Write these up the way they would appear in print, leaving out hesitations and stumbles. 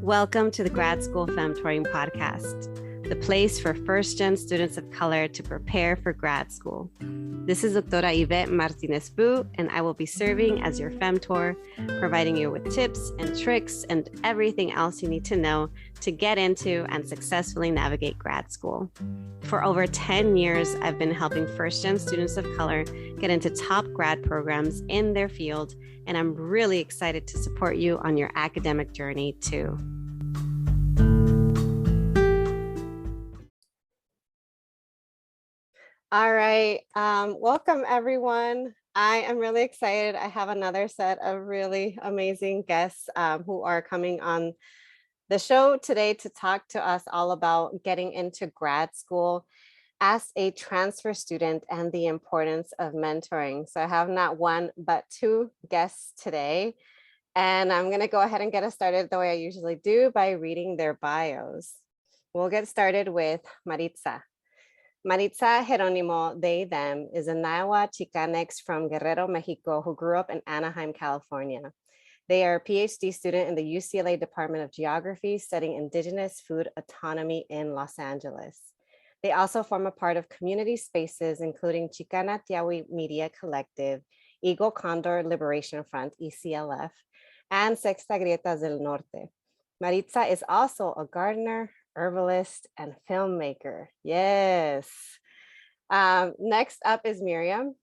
Welcome to the Grad School Femtoring Podcast, the place for first-gen students of color to prepare for grad school. This is Doctora Yvette Martinez-Fu, and I will be serving as your femtor, providing you with tips and tricks and everything else you need to know to get into and successfully navigate grad school. For over 10 years, I've been helping first-gen students of color get into top grad programs in their field, and I'm really excited to support you on your academic journey too. All right, welcome everyone. I am really excited. I have another set of really amazing guests who are coming on the show today to talk to us all about getting into grad school as a transfer student and the importance of mentoring. So I have not one, but two guests today. And I'm going to go ahead and get us started the way I usually do by reading their bios. We'll get started with Maritza. Maritza Geronimo, they, them, is a Nahua Chicanx from Guerrero, Mexico, who grew up in Anaheim, California. They are a PhD student in the UCLA Department of Geography, studying Indigenous food autonomy in Los Angeles. They also form a part of community spaces, including Chicana Tiahui Media Collective, Eagle Condor Liberation Front, ECLF, and Sexta Grietas del Norte. Maritza is also a gardener, herbalist, and filmmaker. Yes. Next up is Miriam.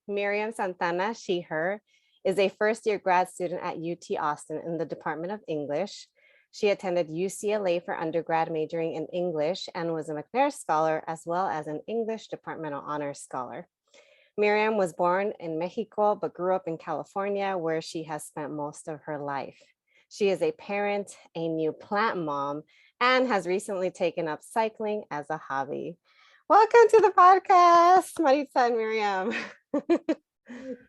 Miriam Santana, she, her, is a first-year grad student at UT Austin in the Department of English. She attended UCLA for undergrad, majoring in English, and was a McNair Scholar as well as an English Departmental Honors Scholar. Miriam was born in Mexico, but grew up in California, where she has spent most of her life. She is a parent, a new plant mom, and has recently taken up cycling as a hobby. Welcome to the podcast, Maritza and Miriam.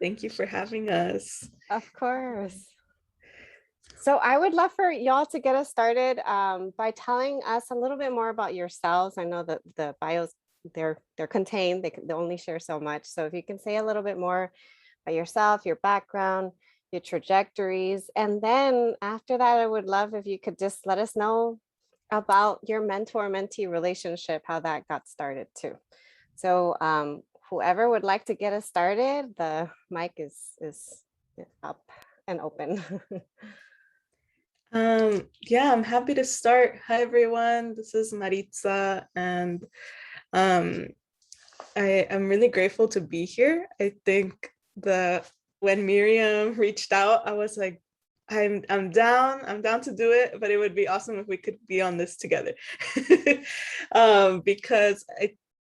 Thank you for having us. Of course. So I would love for y'all to get us started by telling us a little bit more about yourselves. I know that the bios, they're contained, they only share so much. So if you can say a little bit more about yourself, your background, your trajectories. And then after that, I would love if you could just let us know about your mentor-mentee relationship, how that got started too. So whoever would like to get us started, the mic is up and open. Yeah, I'm happy to start. Hi, everyone. This is Maritza, and I am really grateful to be here. I think when Miriam reached out, I was like, I'm down to do it, but it would be awesome if we could be on this together. Because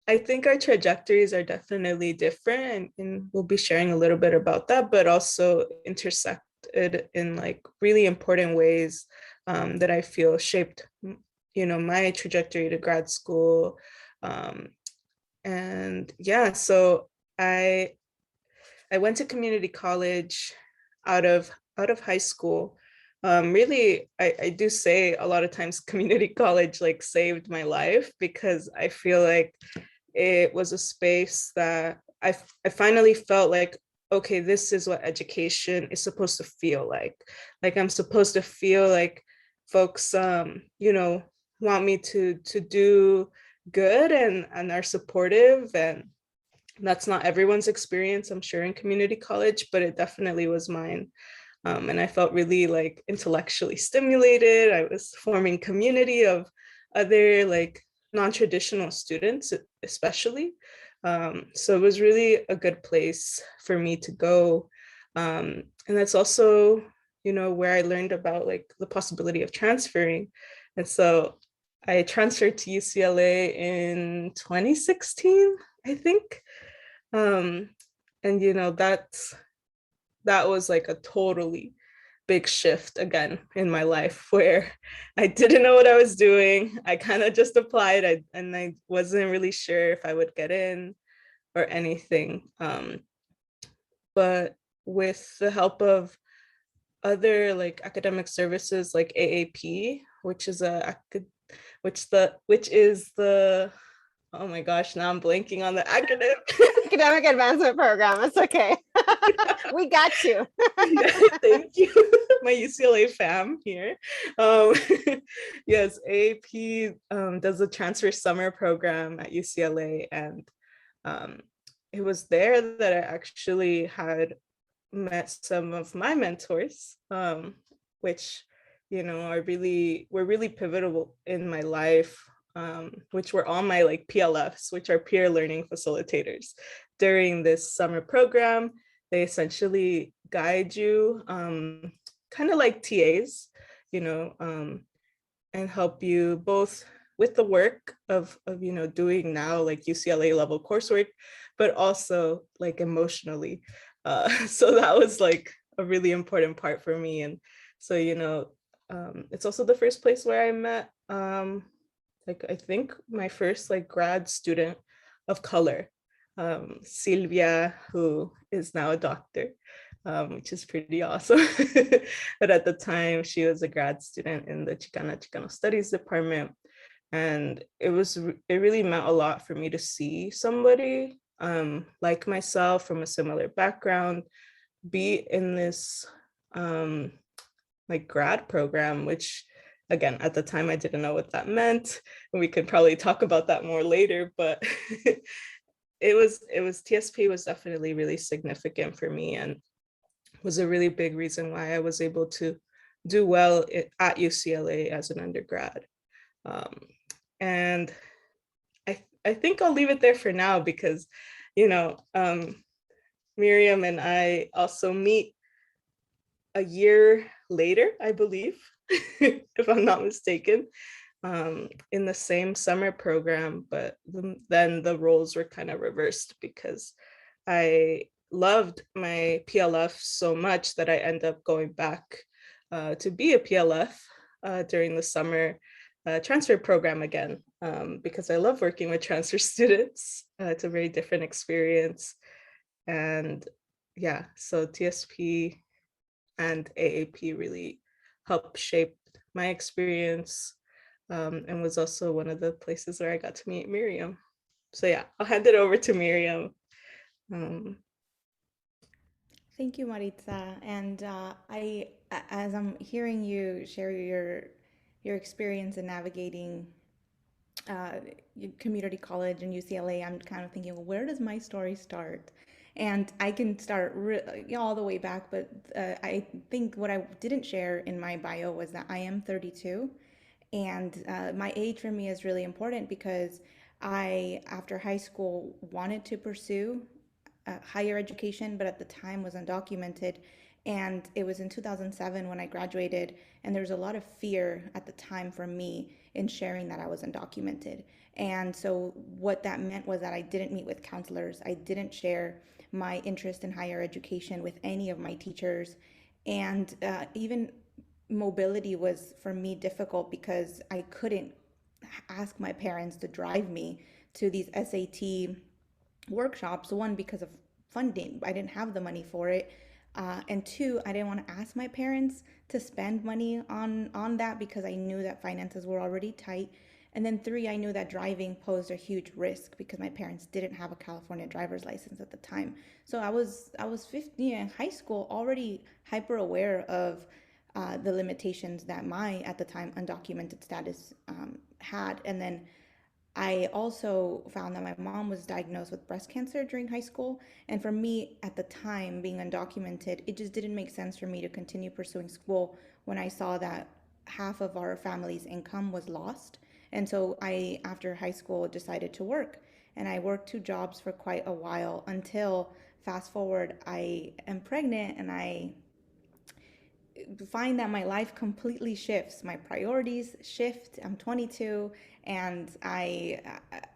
I think our trajectories are definitely different, and we'll be sharing a little bit about that, but also intersected in like really important ways that I feel shaped, my trajectory to grad school. And yeah, so I went to community college out of high school. Really, I do say a lot of times community college like saved my life, because I feel like it was a space that I finally felt like, okay, this is what education is supposed to feel like. Like I'm supposed to feel like folks, want me to do good and are supportive. And that's not everyone's experience, I'm sure, in community college, but it definitely was mine. And I felt really like intellectually stimulated. I was forming community of other like non-traditional students, especially. So it was really a good place for me to go. And that's also, where I learned about like the possibility of transferring. And so I transferred to UCLA in 2016, I think. And, that was like a totally big shift again in my life, where I didn't know what I was doing. I kind of just applied, and I wasn't really sure if I would get in or anything. But with the help of other like academic services like AAP, which is the oh my gosh, now I'm blanking on the acronym. Academic Advancement Program. It's okay. We got you. Yeah, thank you. my UCLA fam here. Um, yes, AAP does a transfer summer program at UCLA, and um, it was there that I actually had met some of my mentors, which were really pivotal in my life, which were all my like PLFs, which are peer learning facilitators. During this summer program, they essentially guide you, kind of like TAs, you know, and help you both with the work of doing now like UCLA level coursework, but also like emotionally. So that was like a really important part for me. And so it's also the first place where I met like I think my first like grad student of color, Silvia, who is now a doctor, which is pretty awesome. But at the time, she was a grad student in the Chicano Studies department. And it really meant a lot for me to see somebody like myself from a similar background be in this like grad program, which again, at the time I didn't know what that meant. And we could probably talk about that more later, but it was TSP was definitely really significant for me and was a really big reason why I was able to do well at UCLA as an undergrad. And I think I'll leave it there for now because, Miriam and I also meet a year later, I believe, if I'm not mistaken, in the same summer program, but then the roles were kind of reversed because I loved my PLF so much that I ended up going back to be a PLF during the summer transfer program again, because I love working with transfer students. It's a very different experience. And yeah, so TSP and AAP really helped shape my experience, and was also one of the places where I got to meet Miriam. So yeah, I'll hand it over to Miriam. Um, Thank you, Maritza. And as I'm hearing you share your experience in navigating uh, community college and UCLA, I'm kind of thinking, well, where does my story start? And I can start all the way back, but I think what I didn't share in my bio was that I am 32. And my age for me is really important because I, after high school, wanted to pursue higher education, but at the time was undocumented. And it was in 2007 when I graduated, and there was a lot of fear at the time for me in sharing that I was undocumented. And so, what that meant was that I didn't meet with counselors, I didn't share my interest in higher education with any of my teachers. And even mobility was for me difficult because I couldn't ask my parents to drive me to these SAT workshops. One, because of funding, I didn't have the money for it. And two, I didn't want to ask my parents to spend money on that because I knew that finances were already tight. And then three, I knew that driving posed a huge risk because my parents didn't have a California driver's license at the time. So I was 15 in high school, already hyper aware of the limitations that my at the time undocumented status had. And then I also found that my mom was diagnosed with breast cancer during high school. And for me at the time, being undocumented, it just didn't make sense for me to continue pursuing school when I saw that half of our family's income was lost. And so I, after high school, decided to work. And I worked two jobs for quite a while until, fast forward, I am pregnant and I find that my life completely shifts. My priorities shift. I'm 22, and I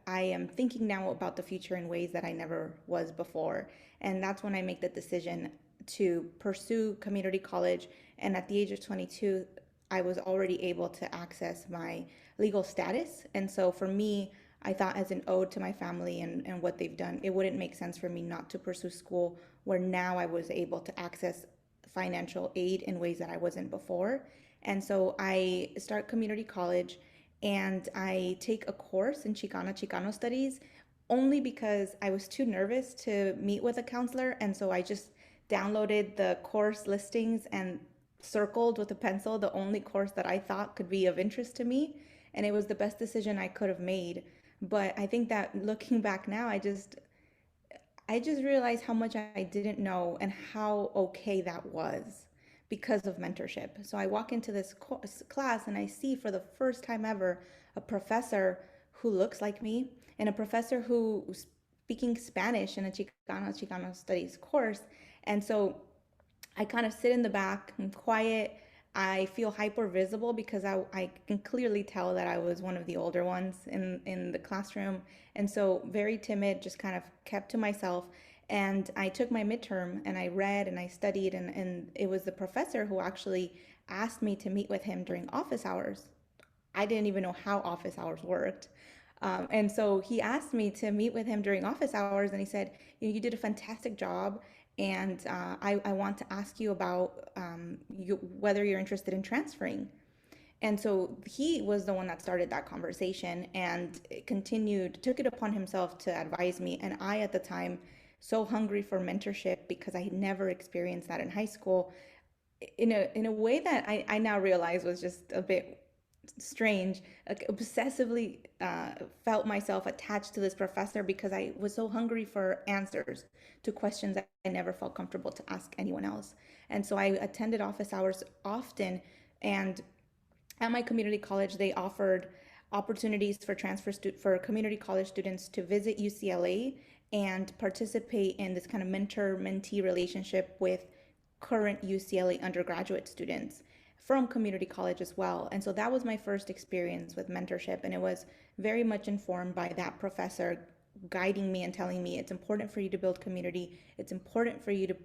am thinking now about the future in ways that I never was before. And that's when I make the decision to pursue community college. And at the age of 22, I was already able to access my legal status. And so for me, I thought as an ode to my family and what they've done, it wouldn't make sense for me not to pursue school where now I was able to access financial aid in ways that I wasn't before. And so I start community college and I take a course in Chicano studies only because I was too nervous to meet with a counselor. And so I just downloaded the course listings and circled with a pencil the only course that I thought could be of interest to me. And it was the best decision I could have made. But I think that looking back now, I just realized how much I didn't know and how okay that was because of mentorship. So I walk into this class and I see for the first time ever a professor who looks like me and a professor who's speaking Spanish in a Chicano studies course. And so I kind of sit in the back, I'm quiet. I feel hyper visible because I can clearly tell that I was one of the older ones in the classroom. And so very timid, just kind of kept to myself. And I took my midterm and I read and I studied, and it was the professor who actually asked me to meet with him during office hours. I didn't even know how office hours worked. And so he asked me to meet with him during office hours, and he said, you did a fantastic job, and I want to ask you about whether you're interested in transferring. And so he was the one that started that conversation and continued, took it upon himself to advise me. And I, at the time, so hungry for mentorship because I had never experienced that in high school, in a way that I now realize was just a bit strange, like obsessively felt myself attached to this professor because I was so hungry for answers to questions that I never felt comfortable to ask anyone else. And so I attended office hours often. And at my community college, they offered opportunities for for community college students to visit UCLA and participate in this kind of mentor-mentee relationship with current UCLA undergraduate students from community college as well. And so that was my first experience with mentorship. And it was very much informed by that professor guiding me and telling me it's important for you to build community. It's important for you to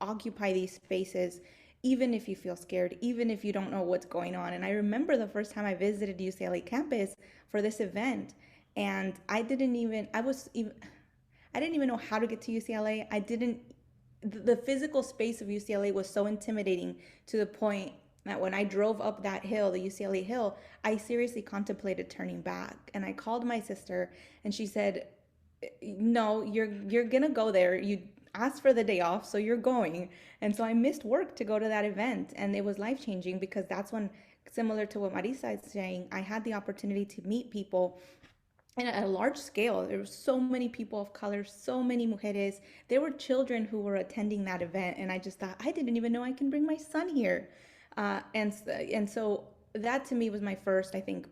occupy these spaces, even if you feel scared, even if you don't know what's going on. And I remember the first time I visited UCLA campus for this event, and I didn't even know how to get to UCLA. The physical space of UCLA was so intimidating to the point that when I drove up that hill, the UCLA hill, I seriously contemplated turning back. And I called my sister and she said, no, you're gonna go there. You asked for the day off, so you're going. And so I missed work to go to that event. And it was life-changing because that's when, similar to what Maritza is saying, I had the opportunity to meet people and at a large scale. There were so many people of color, so many mujeres. There were children who were attending that event, and I just thought, I didn't even know I can bring my son here. And so that to me was my first, I think,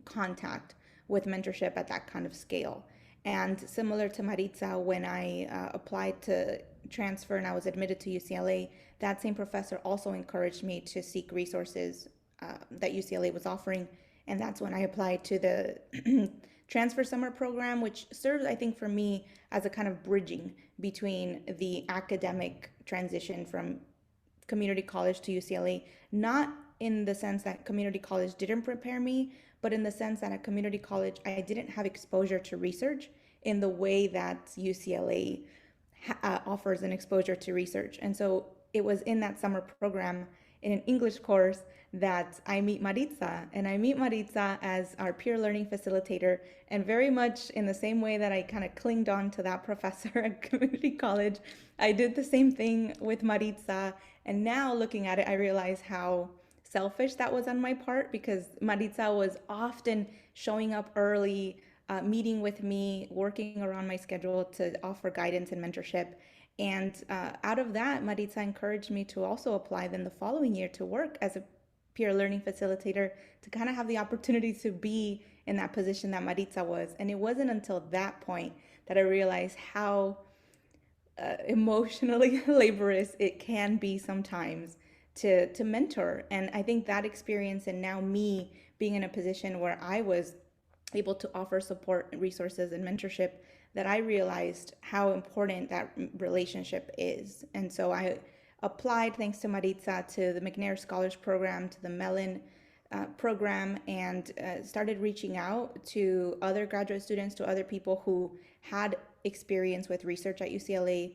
contact with mentorship at that kind of scale. And similar to Maritza, when I applied to transfer and I was admitted to UCLA, that same professor also encouraged me to seek resources that UCLA was offering. And that's when I applied to the transfer summer program, which serves, I think, for me as a kind of bridging between the academic transition from community college to UCLA, not in the sense that community college didn't prepare me, but in the sense that at community college, I didn't have exposure to research in the way that UCLA offers an exposure to research. And so it was in that summer program in an English course that I meet Maritza, and I meet Maritza as our peer learning facilitator. And very much in the same way that I kind of clinged on to that professor at community college, I did the same thing with Maritza. And now looking at it, I realize how selfish that was on my part, because Maritza was often showing up early, meeting with me, working around my schedule to offer guidance and mentorship. And out of that, Maritza encouraged me to also apply then the following year to work as a peer learning facilitator, to kind of have the opportunity to be in that position that Maritza was. And it wasn't until that point that I realized how emotionally laborious it can be sometimes to mentor. And I think that experience, and now me being in a position where I was able to offer support, resources, and mentorship, that I realized how important that relationship is. And so I applied, thanks to Maritza, to the McNair Scholars Program, to the Mellon program, and started reaching out to other graduate students, to other people who had experience with research at UCLA,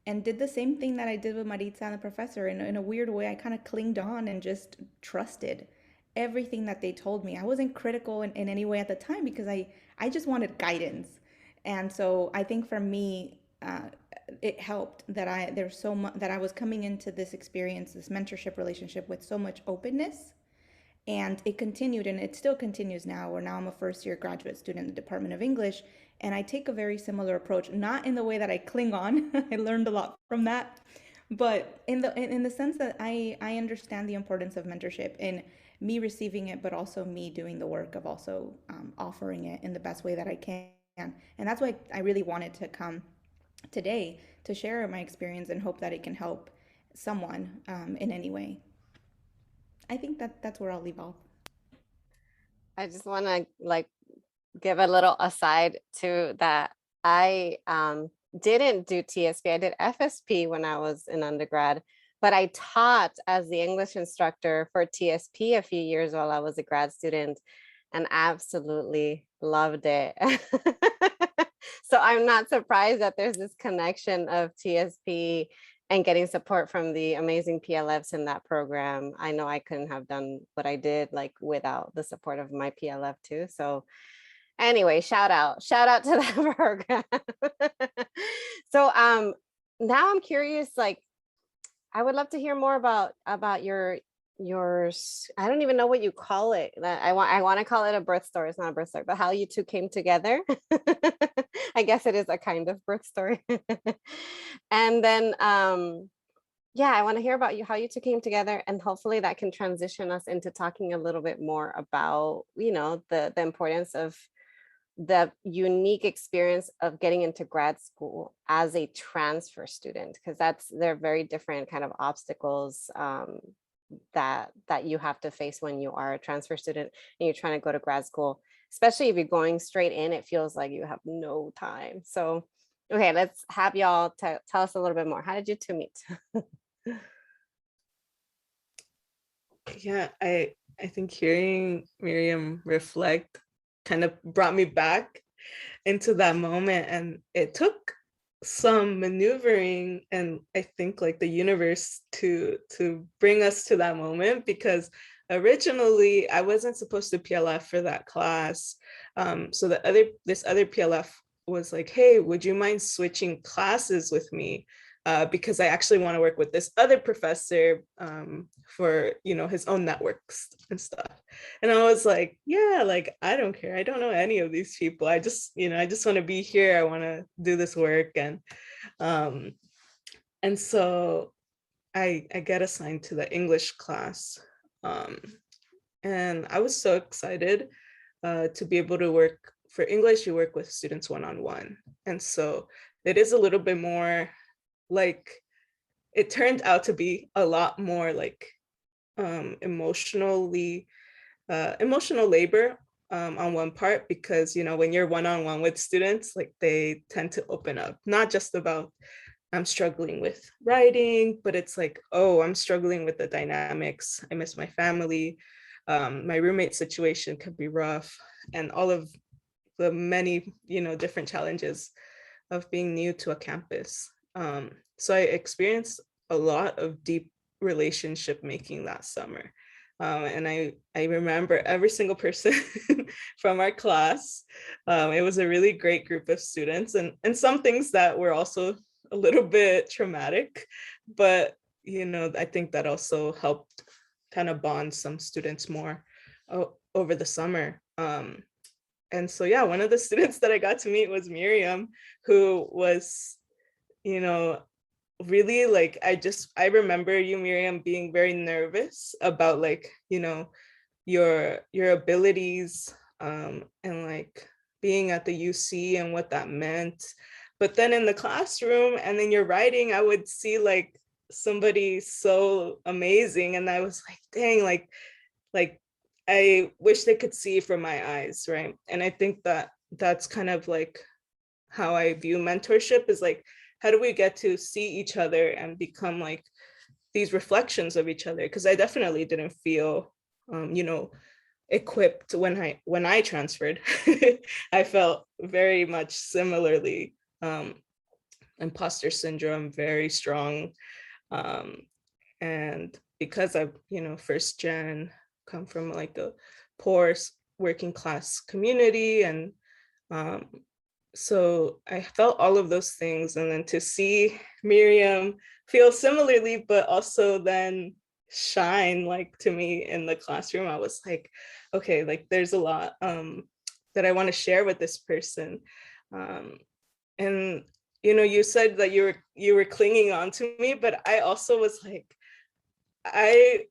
and did the same thing that I did with Maritza and the professor. In a weird way, I kind of clinged on and just trusted everything that they told me. I wasn't critical in any way at the time because I just wanted guidance. And so I think for me, it helped that there's so much that I was coming into this experience, this mentorship relationship with so much openness. And it continued, and it still continues now, where now I'm a first year graduate student in the Department of English. And I take a very similar approach, not in the way that I cling on. I learned a lot from that, but in the sense that I understand the importance of mentorship in me receiving it, but also me doing the work of also offering it in the best way that I can. And that's why I really wanted to come today to share my experience and hope that it can help someone in any way. I think that's where I'll leave off. I just want to like give a little aside to that. I didn't do TSP. I did FSP when I was in undergrad, but I taught as the English instructor for TSP a few years while I was a grad student, and absolutely loved it. So I'm not surprised that there's this connection of TSP and getting support from the amazing PLFs in that program. I know I couldn't have done what I did like without the support of my PLF too. So anyway, shout out to that program. So now I'm curious, like I would love to hear more about yours. I don't even know what you call it. I want to call it a birth story. It's not a birth story, but how you two came together. I guess it is a kind of birth story. And then yeah, I want to hear about how you two came together, and hopefully that can transition us into talking a little bit more about, you know, the importance of the unique experience of getting into grad school as a transfer student, because they're very different kind of obstacles that you have to face when you are a transfer student and you're trying to go to grad school, especially if you're going straight in. It feels like you have no time. So okay, let's have y'all tell us a little bit more. How did you two meet? Yeah, I think hearing Miriam reflect kind of brought me back into that moment, and it took some maneuvering and I think like the universe to bring us to that moment, because originally I wasn't supposed to PLF for that class. So this other PLF was like, hey, would you mind switching classes with me? Because I actually want to work with this other professor for, you know, his own networks and stuff. And I was like, yeah, like, I don't care. I don't know any of these people. I just want to be here. I want to do this work. And so I get assigned to the English class. And I was so excited to be able to work for English. You work with students one-on-one. And so it is a little bit more like, it turned out to be a lot more like emotional labor on one part, because, you know, when you're one-on-one with students, like they tend to open up, not just about I'm struggling with writing, but it's like, oh, I'm struggling with the dynamics. I miss my family. My roommate situation could be rough, and all of the many, you know, different challenges of being new to a campus. So I experienced a lot of deep relationship making that summer. And I remember every single person from our class. It was a really great group of students, and some things that were also a little bit traumatic, but, you know, I think that also helped kind of bond some students more over the summer. And so, yeah, one of the students that I got to meet was Miriam, who was, you know, really like, I remember you, Miriam, being very nervous about like, you know, your abilities and like being at the UC and what that meant. But then in the classroom and then your writing, I would see like somebody so amazing. And I was like, dang, like I wish they could see from my eyes, right? And I think that that's kind of like how I view mentorship, is like, how do we get to see each other and become like these reflections of each other? Because I definitely didn't feel, you know, equipped when I transferred. I felt very much similarly, imposter syndrome very strong, and because I've, you know, first gen, come from like a poor working class community, and so I felt all of those things, and then to see Miriam feel similarly, but also then shine like to me in the classroom, I was like, okay, like there's a lot that I want to share with this person. Um, and you said that you were clinging on to me, but I also was like,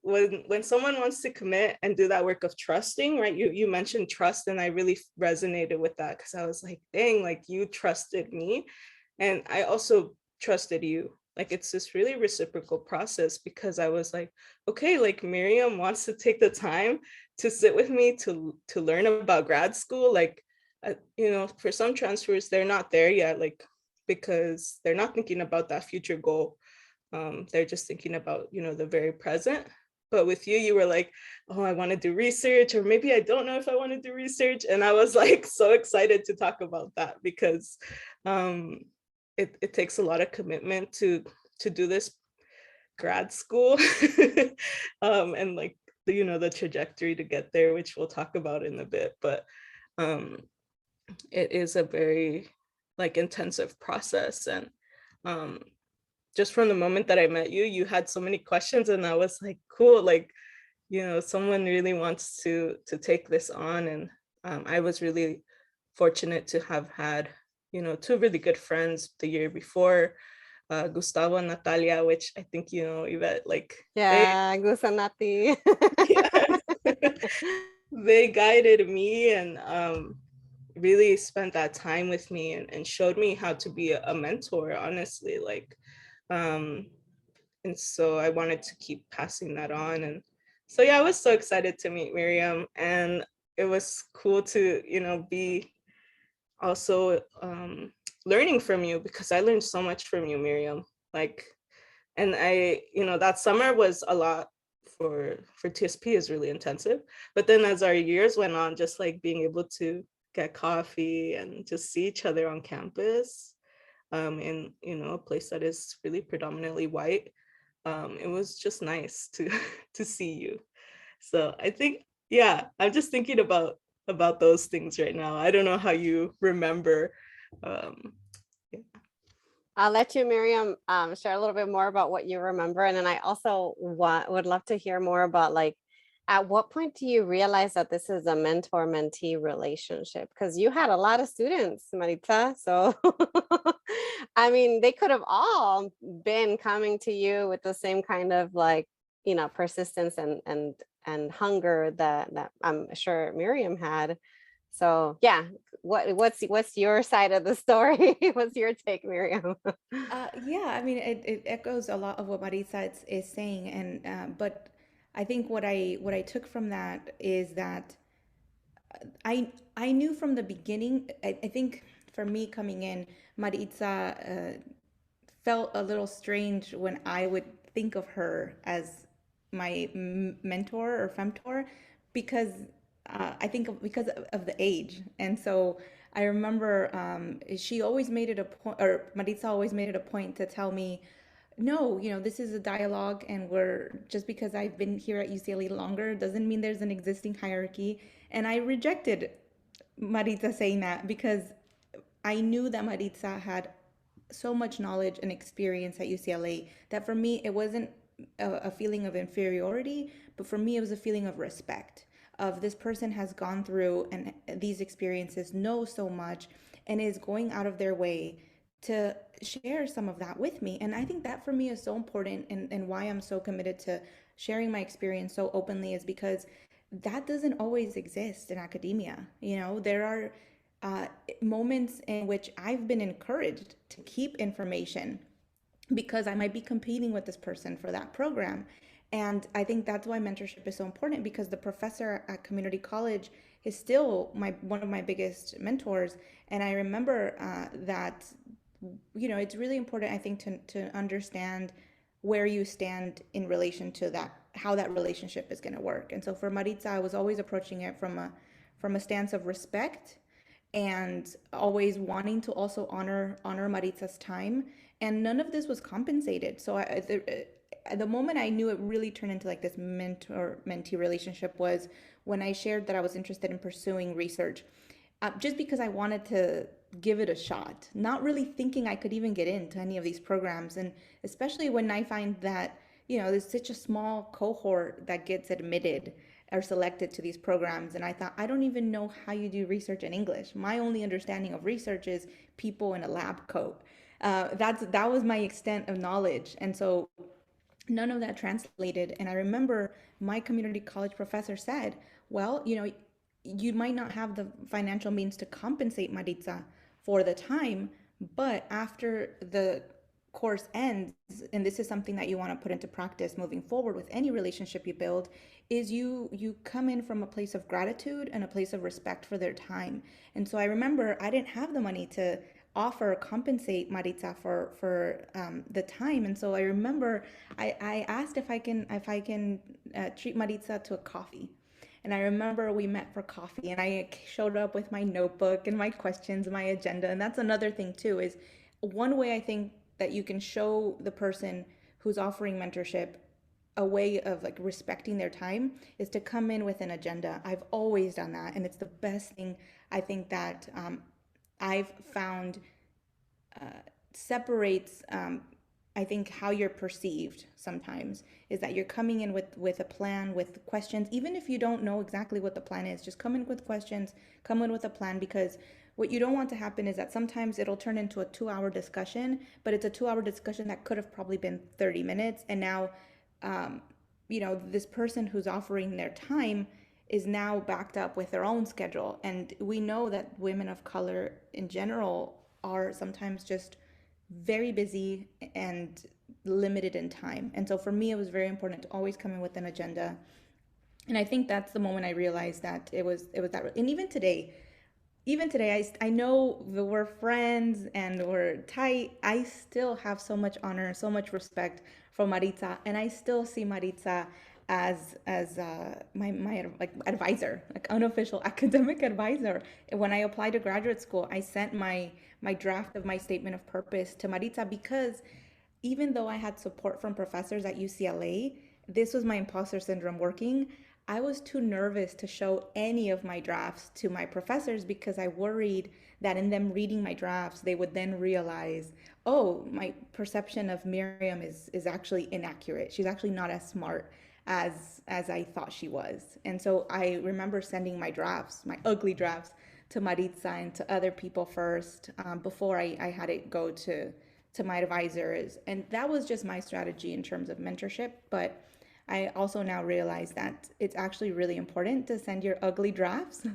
when someone wants to commit and do that work of trusting, right? You mentioned trust, and I really resonated with that, because I was like, dang, like you trusted me, and I also trusted you. Like it's this really reciprocal process, because I was like, okay, like Miriam wants to take the time to sit with me to learn about grad school. Like, for some transfers, they're not there yet, like because they're not thinking about that future goal. They're just thinking about, the very present. But with you, you were like, oh, I want to do research, or maybe I don't know if I want to do research. And I was like so excited to talk about that, because it takes a lot of commitment to do this grad school, and like the trajectory to get there, which we'll talk about in a bit. But it is a very like intensive process. And just from the moment that I met you, you had so many questions, and I was like, cool, like, someone really wants to take this on. And I was really fortunate to have had, two really good friends the year before, Gustavo and Natalia, which I think, Yvette, like, Yeah, Gusanati. yes, they guided me, and really spent that time with me, and showed me how to be a mentor, honestly, like, and so I wanted to keep passing that on. And so, yeah, I was so excited to meet Miriam, and it was cool to, be also learning from you, because I learned so much from you, Miriam. Like, and that summer was a lot for TSP, is really intensive. But then as our years went on, just like being able to get coffee and just see each other on campus, in a place that is really predominantly white, it was just nice to to see you. So I think, yeah, I'm just thinking about those things right now. I don't know how you remember. Yeah. I'll let you, Miriam, share a little bit more about what you remember. And then I also would love to hear more about, like, at what point do you realize that this is a mentor-mentee relationship? Because you had a lot of students, Maritza. So, I mean, they could have all been coming to you with the same kind of, like, persistence and hunger that I'm sure Miriam had. So yeah, what's your side of the story? What's your take, Miriam? Yeah, I mean, it echoes a lot of what Maritza is saying, and but I think what I took from that is that I knew from the beginning. I think for me coming in, Maritza felt a little strange when I would think of her as my mentor or femtor, because I think because of the age. And so I remember she always made it a point, or Maritza always made it a point to tell me, no, this is a dialogue, and we're just because I've been here at UCLA longer doesn't mean there's an existing hierarchy. And I rejected Maritza saying that, because I knew that Maritza had so much knowledge and experience at UCLA that for me it wasn't a feeling of inferiority, but for me it was a feeling of respect, of this person has gone through and these experiences, know so much, and is going out of their way to share some of that with me. And I think that for me is so important, and why I'm so committed to sharing my experience so openly is because that doesn't always exist in academia. There are moments in which I've been encouraged to keep information because I might be competing with this person for that program. And I think that's why mentorship is so important, because the professor at community college is still one of my biggest mentors. And I remember that it's really important, I think, to understand where you stand in relation to that, how that relationship is going to work. And so for Maritza, I was always approaching it from a stance of respect, and always wanting to also honor Maritza's time. And none of this was compensated. So the moment I knew it really turned into like this mentor mentee relationship was when I shared that I was interested in pursuing research. just because I wanted to give it a shot, not really thinking I could even get into any of these programs. And especially when I find that, there's such a small cohort that gets admitted or selected to these programs. And I thought, I don't even know how you do research in English. My only understanding of research is people in a lab coat. That was my extent of knowledge. And so none of that translated. And I remember my community college professor said, well, you might not have the financial means to compensate Maritza for the time, but after the course ends, and this is something that you want to put into practice moving forward with any relationship you build, is you come in from a place of gratitude and a place of respect for their time. And so I remember I didn't have the money to offer or compensate Maritza for the time, and so I remember I asked if I can treat Maritza to a coffee. And I remember we met for coffee, and I showed up with my notebook and my questions, my agenda. And that's another thing too, is one way I think that you can show the person who's offering mentorship a way of like respecting their time is to come in with an agenda. I've always done that, and it's the best thing I think that I've found separates I think how you're perceived sometimes is that you're coming in with a plan, with questions. Even if you don't know exactly what the plan is, just come in with questions, come in with a plan, because what you don't want to happen is that sometimes it'll turn into a 2-hour discussion, but it's a 2-hour discussion that could have probably been 30 minutes. And now, this person who's offering their time is now backed up with their own schedule. And we know that women of color in general are sometimes just very busy and limited in time. And so for me, it was very important to always come in with an agenda. And I think that's the moment I realized that it was that. And even today, I know that we're friends and we're tight. I still have so much honor, so much respect for Maritza, and I still see Maritza as my like advisor, like unofficial academic advisor. When I applied to graduate school, I sent my draft of my statement of purpose to Maritza, because even though I had support from professors at UCLA, this was my imposter syndrome working. I was too nervous to show any of my drafts to my professors because I worried that in them reading my drafts, they would then realize, oh, my perception of Miriam is actually inaccurate. She's actually not as smart as I thought she was. And so I remember sending my drafts, my ugly drafts, to Maritza and to other people first, before I had it go to my advisors. And that was just my strategy in terms of mentorship. But I also now realize that it's actually really important to send your ugly drafts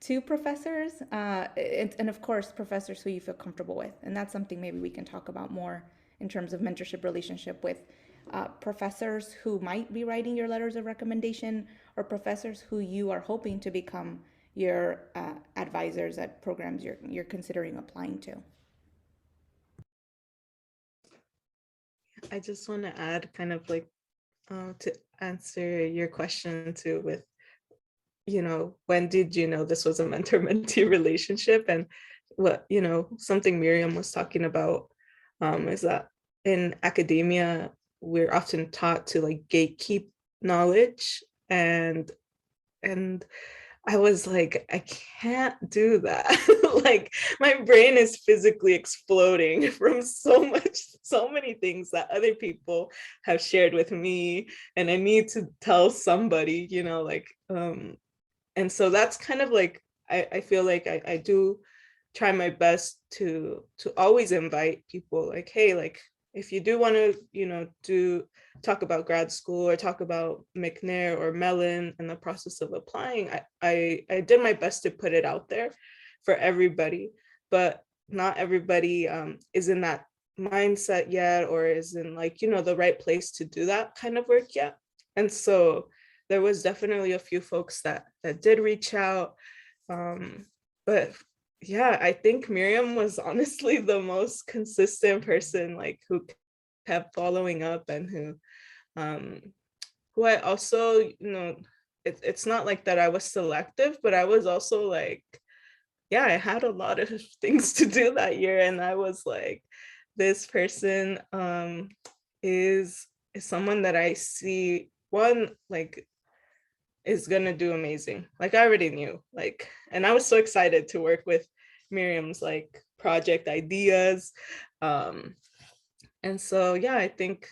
to professors, and of course, professors who you feel comfortable with. And that's something maybe we can talk about more in terms of mentorship relationship with professors who might be writing your letters of recommendation, or professors who you are hoping to become your advisors at programs you're considering applying to. I just want to add kind of like to answer your question too with, when did you know this was a mentor-mentee relationship? And what, something Miriam was talking about is that in academia, we're often taught to like gatekeep knowledge, and I was like, I can't do that. Like my brain is physically exploding from so many things that other people have shared with me, and I need to tell somebody, and so that's kind of like, I feel like I do try my best to always invite people like, hey, like if you do want to, talk about grad school or talk about McNair or Mellon and the process of applying, I did my best to put it out there for everybody, but not everybody is in that mindset yet, or is in like, the right place to do that kind of work yet. And so there was definitely a few folks that did reach out. But yeah, I think Miriam was honestly the most consistent person, like who kept following up, and who I also, it's not like that I was selective, but I was also like, yeah, I had a lot of things to do that year. And I was like, this person is someone that I see, one, like is gonna do amazing. Like I already knew, like, and I was so excited to work with Miriam's like project ideas. And so yeah, I think,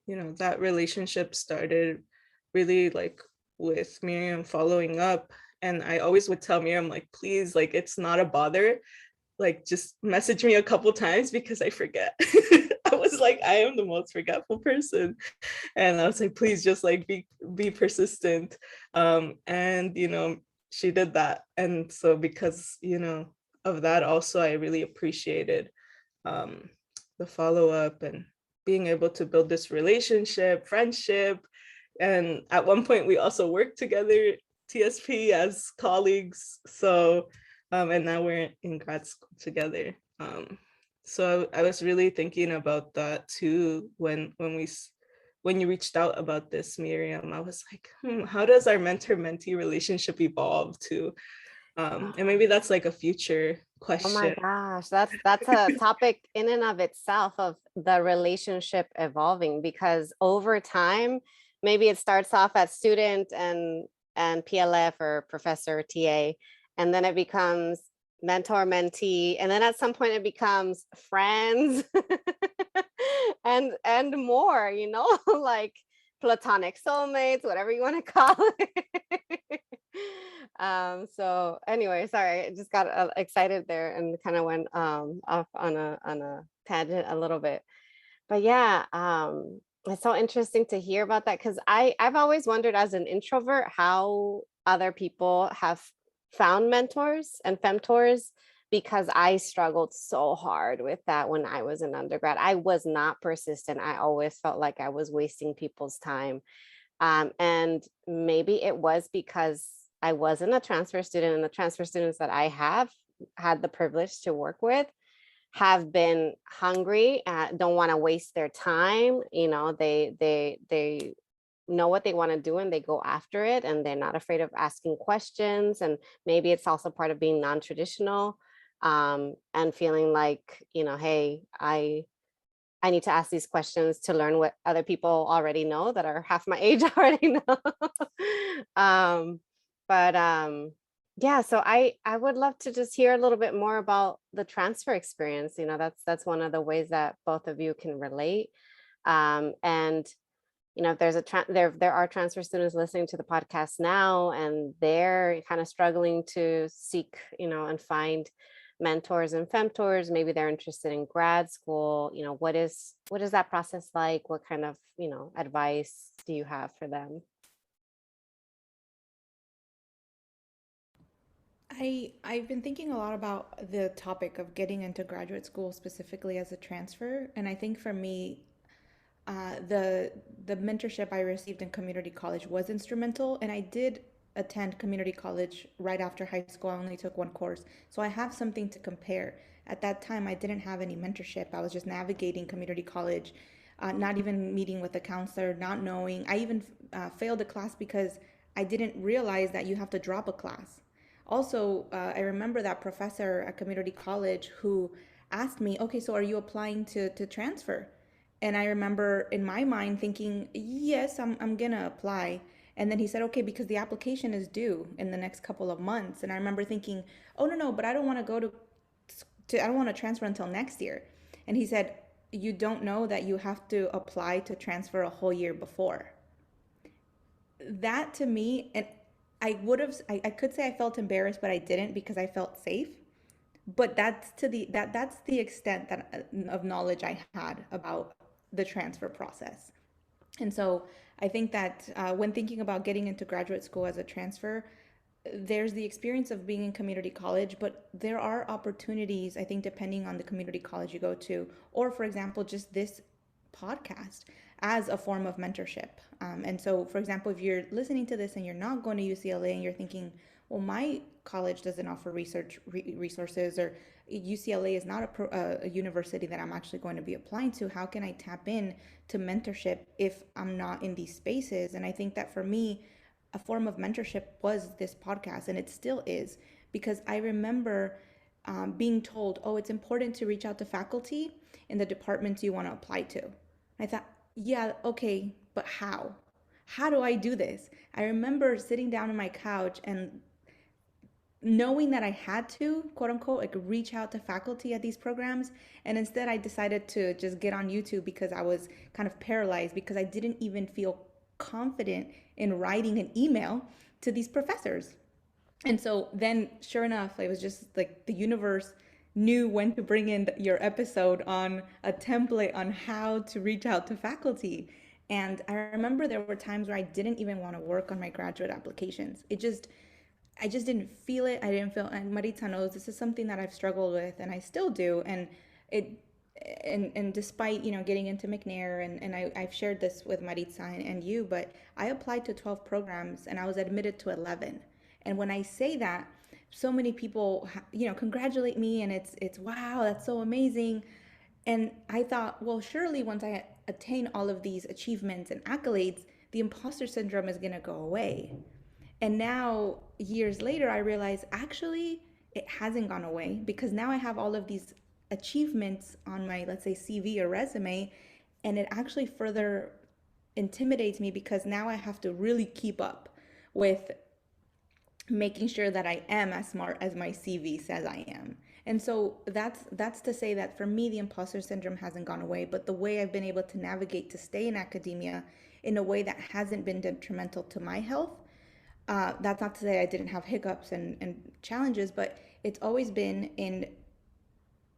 that relationship started really like with Miriam following up. And I always would tell Miriam, like, please, like, it's not a bother, like just message me a couple times because I forget. I was like, I am the most forgetful person. And I was like, please just like be persistent. And she did that. And so because of that also, I really appreciated the follow-up and being able to build this relationship, friendship. And at one point we also worked together, TSP, as colleagues. So and now we're in grad school together. So I was really thinking about that too when you reached out about this, Miriam. I was like, how does our mentor-mentee relationship evolve to? And maybe that's like a future Oh my question. gosh, that's a topic in and of itself, of the relationship evolving, because over time, maybe it starts off as student and PLF or professor TA, and then it becomes mentor mentee, and then at some point it becomes friends and more, like platonic soulmates, whatever you want to call it. So anyway, sorry, I just got excited there and kind of went off on a tangent a little bit. But yeah, it's so interesting to hear about that, because I've always wondered as an introvert how other people have found mentors and femtors, because I struggled so hard with that when I was an undergrad. I was not persistent. I always felt like I was wasting people's time. And maybe it was because I wasn't a transfer student, and the transfer students that I have had the privilege to work with have been hungry, don't want to waste their time. They know what they want to do and they go after it, and they're not afraid of asking questions. And maybe it's also part of being non-traditional, and feeling like, hey, I need to ask these questions to learn what other people already know that are half my age already know. But yeah, so I would love to just hear a little bit more about the transfer experience. That's one of the ways that both of you can relate. And if there's there are transfer students listening to the podcast now, and they're kind of struggling to seek, and find mentors and femtors. Maybe they're interested in grad school. What is that process like? What kind of, advice do you have for them? I've been thinking a lot about the topic of getting into graduate school specifically as a transfer, and I think for me, the mentorship I received in community college was instrumental, and I did attend community college right after high school. I only took one course, so I have something to compare. At that time, I didn't have any mentorship. I was just navigating community college, not even meeting with a counselor, not knowing. I even failed a class because I didn't realize that you have to drop a class. Also, I remember that professor at community college who asked me, okay, so are you applying to transfer? And I remember in my mind thinking, yes, I'm going to apply. And then he said, okay, because the application is due in the next couple of months. And I remember thinking, oh, no, but I don't want to I don't want to transfer until next year. And he said, you don't know that you have to apply to transfer a whole year before. That to me, and I could say I felt embarrassed, but I didn't because I felt safe. But that's the extent of knowledge I had about the transfer process. And so I think that when thinking about getting into graduate school as a transfer, there's the experience of being in community college, but there are opportunities, I think, depending on the community college you go to, or for example, just this podcast as a form of mentorship. And so, for example, if you're listening to this and you're not going to UCLA and you're thinking, well, my college doesn't offer resources, or UCLA is not a university that I'm actually going to be applying to. How can I tap in to mentorship if I'm not in these spaces? And I think that for me, a form of mentorship was this podcast, and it still is, because I remember being told, oh, it's important to reach out to faculty in the departments you want to apply to. I thought, yeah, okay, but how? how do I do this? I remember sitting down on my couch and knowing that I had to, quote unquote, like reach out to faculty at these programs. And instead, I decided to just get on YouTube because I was kind of paralyzed because I didn't even feel confident in writing an email to these professors. And so then, sure enough, it was just like the universe knew when to bring in your episode on a template on how to reach out to faculty. And I remember there were times where I didn't even want to work on my graduate applications. I just didn't feel it. I didn't feel, and Maritza knows this is something that I've struggled with and I still do. And it, and despite, getting into McNair I've shared this with Maritza and you, but I applied to 12 programs and I was admitted to 11. And when I say that, so many people, congratulate me and it's wow, that's so amazing. And I thought, well, surely once I attain all of these achievements and accolades, the imposter syndrome is going to go away. And now, years later, I realize actually it hasn't gone away because now I have all of these achievements on my, let's say, CV or resume, and it actually further intimidates me because now I have to really keep up with making sure that I am as smart as my CV says I am. And so that's to say that for me, the imposter syndrome hasn't gone away, but the way I've been able to navigate to stay in academia in a way that hasn't been detrimental to my health. That's not to say I didn't have hiccups and challenges, but it's always been in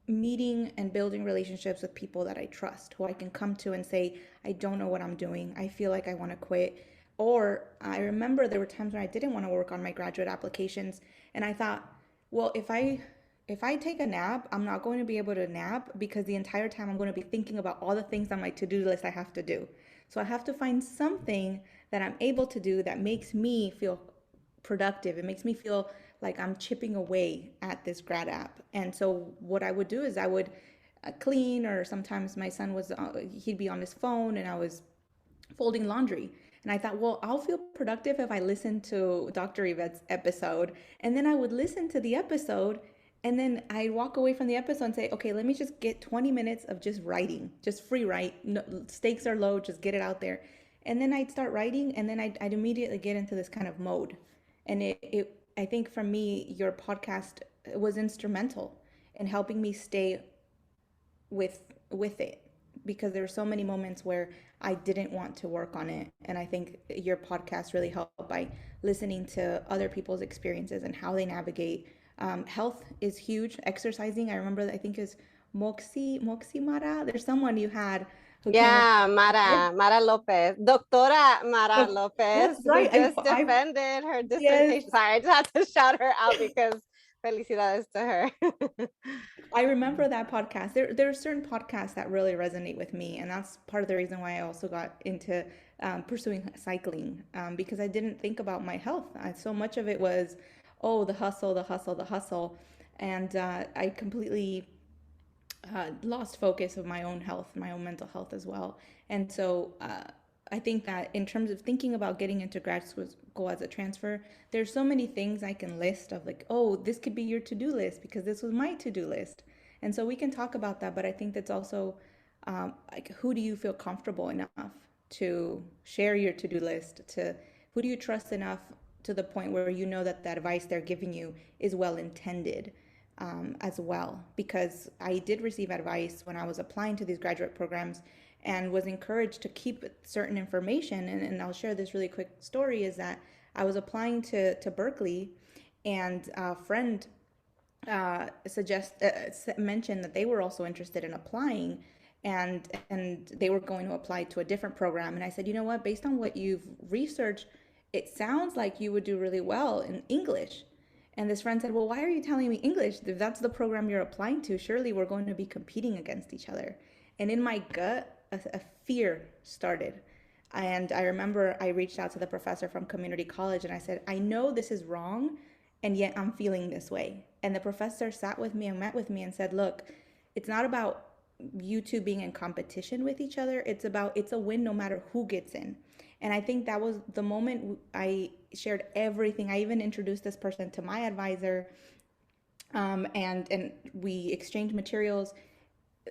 meeting and building relationships with people that I trust, who I can come to and say, I don't know what I'm doing. I feel like I want to quit. Or I remember there were times when I didn't want to work on my graduate applications. And I thought, well, if I take a nap, I'm not going to be able to nap because the entire time I'm going to be thinking about all the things on my to-do list I have to do. So I have to find something that I'm able to do that makes me feel productive. It makes me feel like I'm chipping away at this grad app. And so what I would do is I would clean, or sometimes my son was, he'd be on his phone and I was folding laundry. And I thought, well, I'll feel productive if I listen to Dr. Yvette's episode. And then I would listen to the episode and then I'd walk away from the episode and say, okay, let me just get 20 minutes of just writing, just free write. No, stakes are low, just get it out there. And then I'd start writing and then I'd immediately get into this kind of mode. And I think for me, your podcast was instrumental in helping me stay with it because there were so many moments where I didn't want to work on it. And I think your podcast really helped by listening to other people's experiences and how they navigate. Health is huge. Exercising, I remember, I think is Moxie Mara. There's someone you had who came Yeah, up. Mara Lopez, Doctora Mara Oh, Lopez, that's who right. just I defended her yes, dissertation. Sorry, I just had to shout her out because felicidades to her. I remember that podcast. There are certain podcasts that really resonate with me, and that's part of the reason why I also got into pursuing cycling because I didn't think about my health. So much of it was, oh, the hustle, the hustle, the hustle, and I completely lost focus of my own health, my own mental health as well. And so I think that in terms of thinking about getting into grad school as a transfer, there's so many things I can list of like, oh, this could be your to-do list because this was my to-do list. And so we can talk about that, but I think that's also like, who do you feel comfortable enough to share your to-do list to? Who do you trust enough to the point where you know that the advice they're giving you is well intended? As well, because I did receive advice when I was applying to these graduate programs and was encouraged to keep certain information. And I'll share this really quick story is that I was applying to Berkeley and a friend mentioned that they were also interested in applying and they were going to apply to a different program. And I said, you know what, based on what you've researched, it sounds like you would do really well in English. And this friend said, well, why are you telling me English? If that's the program you're applying to, surely we're going to be competing against each other. And in my gut, a fear started. And I remember I reached out to the professor from community college and I said, I know this is wrong, and yet I'm feeling this way. And the professor sat with me and met with me and said, look, it's not about you two being in competition with each other. It's a win no matter who gets in. And I think that was the moment I shared everything. I even introduced this person to my advisor, and we exchanged materials.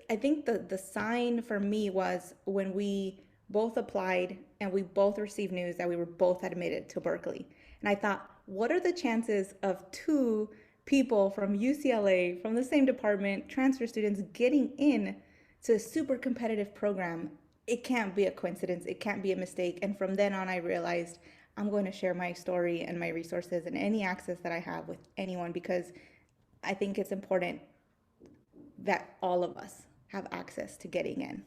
I think the sign for me was when we both applied and we both received news that we were both admitted to Berkeley. And I thought, what are the chances of two people from UCLA, from the same department, transfer students getting in to a super competitive program? It can't be a coincidence. It can't be a mistake. And from then on, I realized I'm going to share my story and my resources and any access that I have with anyone, because I think it's important that all of us have access to getting in.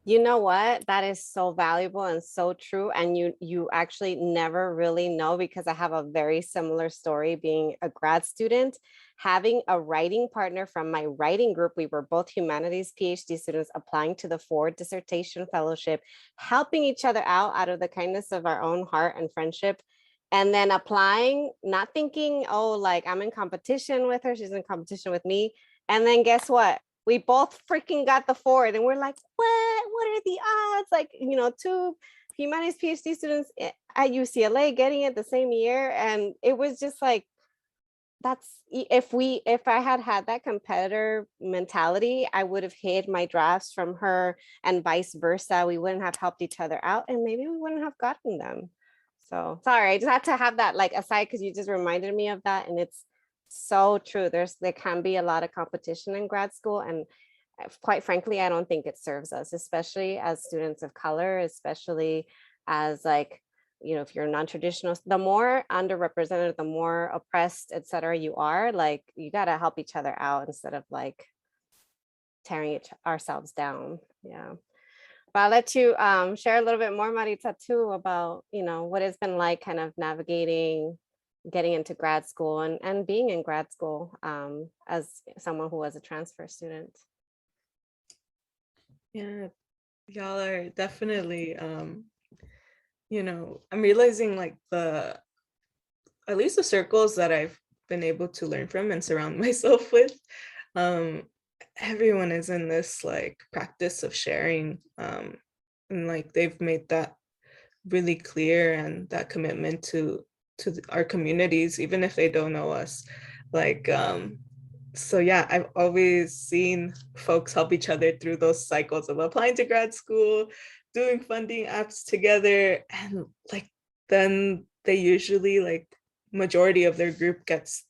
You know what? That is so valuable and so true. And you actually never really know, because I have a very similar story being a grad student, having a writing partner from my writing group. We were both humanities PhD students applying to the Ford Dissertation Fellowship, helping each other out of the kindness of our own heart and friendship. And then applying, not thinking, oh, like I'm in competition with her, she's in competition with me. And then guess what? We both freaking got the Ford, and we're like, what are the odds? Like, two humanities PhD students at UCLA getting it the same year. And it was just like, if I had that competitor mentality, I would have hid my drafts from her, and vice versa. We wouldn't have helped each other out, and maybe we wouldn't have gotten them. So sorry, I just had to have that like aside, because you just reminded me of that. And it's so true. There can be a lot of competition in grad school, and quite frankly, I don't think it serves us, especially as students of color, especially as like, if you're non-traditional, the more underrepresented, the more oppressed, et cetera, you are, like, you got to help each other out instead of like tearing ourselves down. Yeah. But I'll let you share a little bit more, Maritza, too, about, what it's been like kind of navigating getting into grad school and being in grad school as someone who was a transfer student. Yeah, y'all are definitely, I'm realizing like at least the circles that I've been able to learn from and surround myself with, everyone is in this like practice of sharing, and like they've made that really clear, and that commitment to our communities, even if they don't know us. Like, so yeah, I've always seen folks help each other through those cycles of applying to grad school, doing funding apps together, and like then they usually, like, majority of their group gets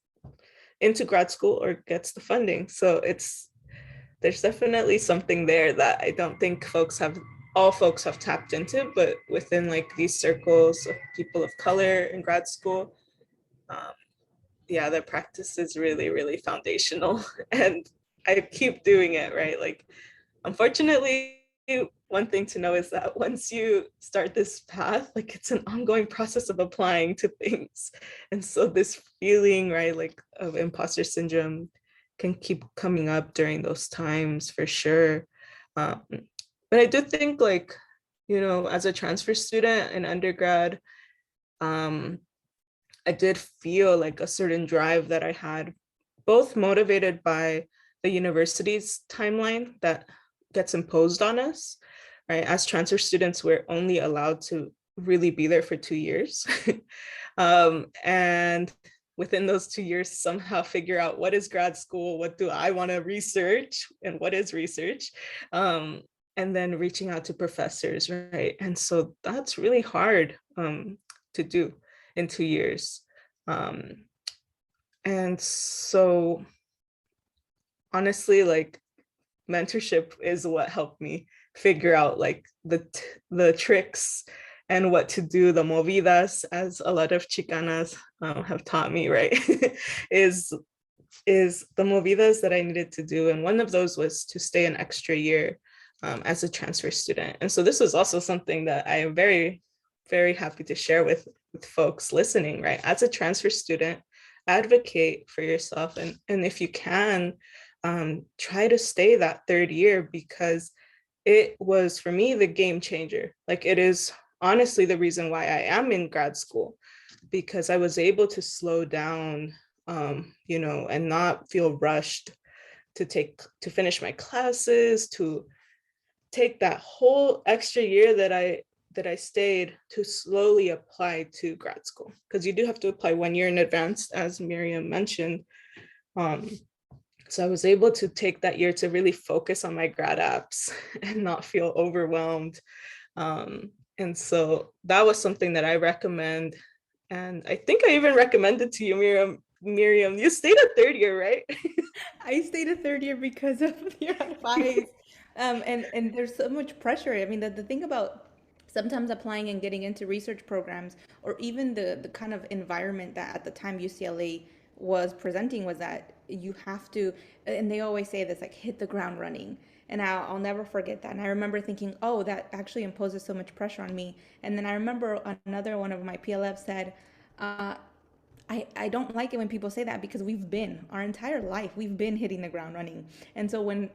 into grad school or gets the funding. So there's definitely something there that I don't think all folks have tapped into, but within like these circles of people of color in grad school, yeah, the practice is really, really foundational. And I keep doing it, right? Like, unfortunately, one thing to know is that once you start this path, like, it's an ongoing process of applying to things. And so this feeling, right, like of imposter syndrome can keep coming up during those times for sure. But I do think, like, as a transfer student in undergrad, I did feel like a certain drive that I had, both motivated by the university's timeline that gets imposed on us, right? As transfer students, we're only allowed to really be there for 2 years. And within those 2 years, somehow figure out what is grad school, what do I want to research, and what is research, and then reaching out to professors, right? And so that's really hard to do in 2 years. And so honestly, like, mentorship is what helped me figure out like the tricks and what to do, the movidas, as a lot of Chicanas have taught me, right? is the movidas that I needed to do. And one of those was to stay an extra year as a transfer student. And so this was also something that I am very, very happy to share with folks listening, right? As a transfer student, advocate for yourself. And if you can, try to stay that third year, because it was, for me, the game changer. Like, it is honestly the reason why I am in grad school, because I was able to slow down, and not feel rushed to finish my classes, to take that whole extra year that I stayed to slowly apply to grad school, because you do have to apply 1 year in advance, as Miriam mentioned. So I was able to take that year to really focus on my grad apps and not feel overwhelmed. And so that was something that I recommend. And I think I even recommended to you, Miriam, you stayed a third year, right? I stayed a third year because of your advice. And there's so much pressure. I mean, the thing about sometimes applying and getting into research programs, or even the kind of environment that at the time UCLA was presenting, was that you have to, and they always say this, like, hit the ground running. And I'll never forget that. And I remember thinking, oh, that actually imposes so much pressure on me. And then I remember another one of my PLF said, uh, I don't like it when people say that, because we've been our entire life, we've been hitting the ground running. And so when